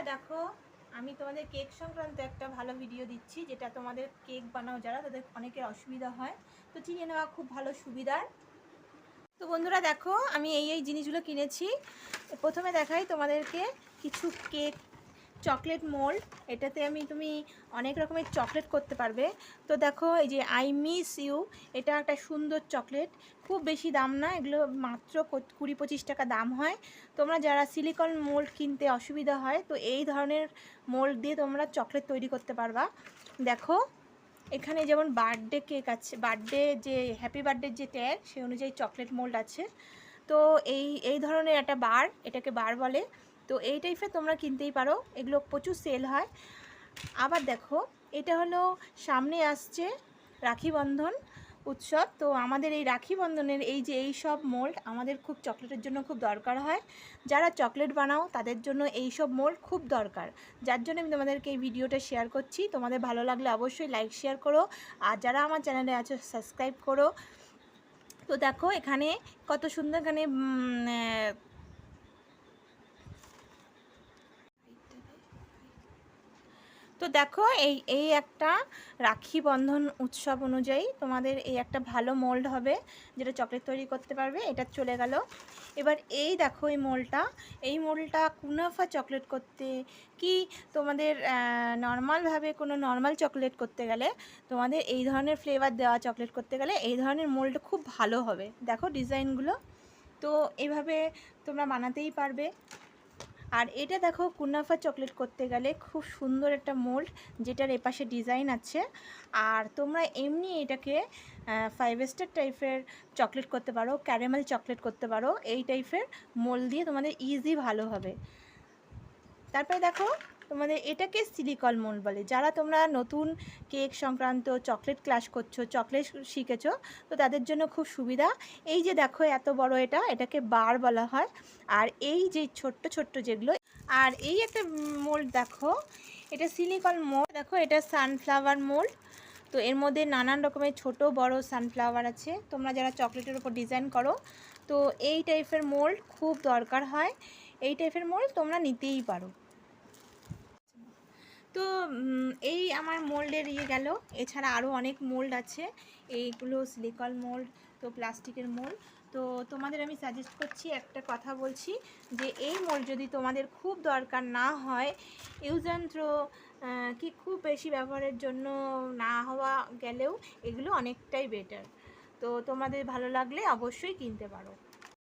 দেখো আমি তোমাদের কেক সংক্রান্ত একটা ভালো ভিডিও দিচ্ছি, যেটা তোমাদের কেক বানাও যারা তাদের অনেকের অসুবিধা হয়, তো চিনে নেওয়া খুব ভালো সুবিধার। তো বন্ধুরা দেখো আমি এই জিনিসগুলো কিনেছি। প্রথমে দেখাই তোমাদেরকে কিছু কেক চকলেট মোল্ড। এটাতে তুমি অনেক রকমের চকলেট করতে পারবে। তো দেখো এই যে আই মিস ইউ, এটা একটা সুন্দর চকলেট, খুব বেশি দাম না, এগুলো মাত্র 20-25 টাকা দাম হয়। তোমরা যারা সিলিকন মোল্ড কিনতে অসুবিধা হয়, তো এই ধরনের মোল্ড দিয়ে তোমরা চকলেট তৈরি করতে পারবা। দেখো এখানে যেমন বার্থডে কেক আছে, বার্থডে যে হ্যাপি বার্থডে যে ট্যাগ সেই অনুযায়ী চকলেট মোল্ড আছে। তো এই ধরনের একটা বার, এটাকে বার বলে। তো এই টাইপের তোমরা কিনতেই পারো, এগুলো প্রচুর সেল হয়। আবার দেখো এটা হলো সামনে আসছে রাখি বন্ধন উৎসব। তো আমাদের এই রাখি বন্ধনের এই সব মোল্ড আমাদের খুব চকলেটের জন্য খুব দরকার হয়। যারা চকলেট বানাও তাদের জন্য এই সব মোল্ড খুব দরকার, যার জন্য আমি তোমাদেরকে এই ভিডিওটা শেয়ার করছি। তোমাদের ভালো লাগলে অবশ্যই লাইক শেয়ার করো, আর যারা আমার চ্যানেলে আছে সাবস্ক্রাইব করো। তো দেখো এখানে কত সুন্দর, এখানে তো দেখো এই একটা রাখি বন্ধন উৎসব অনুযায়ী তোমাদের এই একটা ভালো মোল্ড হবে, যেটা চকলেট তৈরি করতে পারবে। এটা চলে গেল। এবার এই দেখো এই মোল্ডটা কুনাফা চকলেট করতে, কি তোমাদের নর্মালভাবে কোনো নর্মাল চকলেট করতে গেলে, তোমাদের এই ধরনের ফ্লেভার দেওয়া চকলেট করতে গেলে এই ধরনের মোল্ড খুব ভালো হবে। দেখো ডিজাইনগুলো, তো এইভাবে তোমরা বানাতেই পারবে। আর এটা দেখো কুনাফা চকলেট করতে গেলে খুব সুন্দর একটা মোল্ড, যেটার এপাশে ডিজাইন আছে। আর তোমরা এমনি এটাকে 5 স্টার টাইপের চকলেট করতে পারো, ক্যারামেল চকলেট করতে পারো। এই টাইপের মোল্ড দিয়ে তোমাদের ইজি ভালো হবে। তারপরে দেখো তোমাদের এটাকে সিলিকন মোল্ড বলে। যারা তোমরা নতুন কেক সংক্রান্ত চকলেট ক্লাস করছো, চকলেট শিখেছো, তো তাদের জন্য খুব সুবিধা। এই যে দেখো এত বড়, এটাকে বার বলা হয়। আর এই যে ছোট্ট ছোট্ট যেগুলো, আর এই একটা মোল্ড দেখো, এটা সিলিকন মোল্ড। দেখো এটা সানফ্লাওয়ার মোল্ড। তো এর মধ্যে নানান রকমের ছোট বড় সানফ্লাওয়ার আছে। তোমরা যারা চকলেটের উপর ডিজাইন করো, তো এই টাইপের মোল্ড খুব দরকার হয়। এই টাইপের মোল্ড তোমরা নিতেই পারো। তো এই আমার মোল্ডের গেল। এছাড়া আরও অনেক মোল্ড আছে, এইগুলো সিলিকন মোল্ড, তো প্লাস্টিকের মোল্ড। তো তোমাদের আমি সাজেস্ট করছি, একটা কথা বলছি, যে এই মোল্ড যদি তোমাদের খুব দরকার না হয়, ইউজ অ্যান্ড থ্রো কি খুব বেশি ব্যবহারের জন্য না হওয়া গেলেও, এগুলো অনেকটাই বেটার। তো তোমাদের ভালো লাগলে অবশ্যই কিনতে পারো।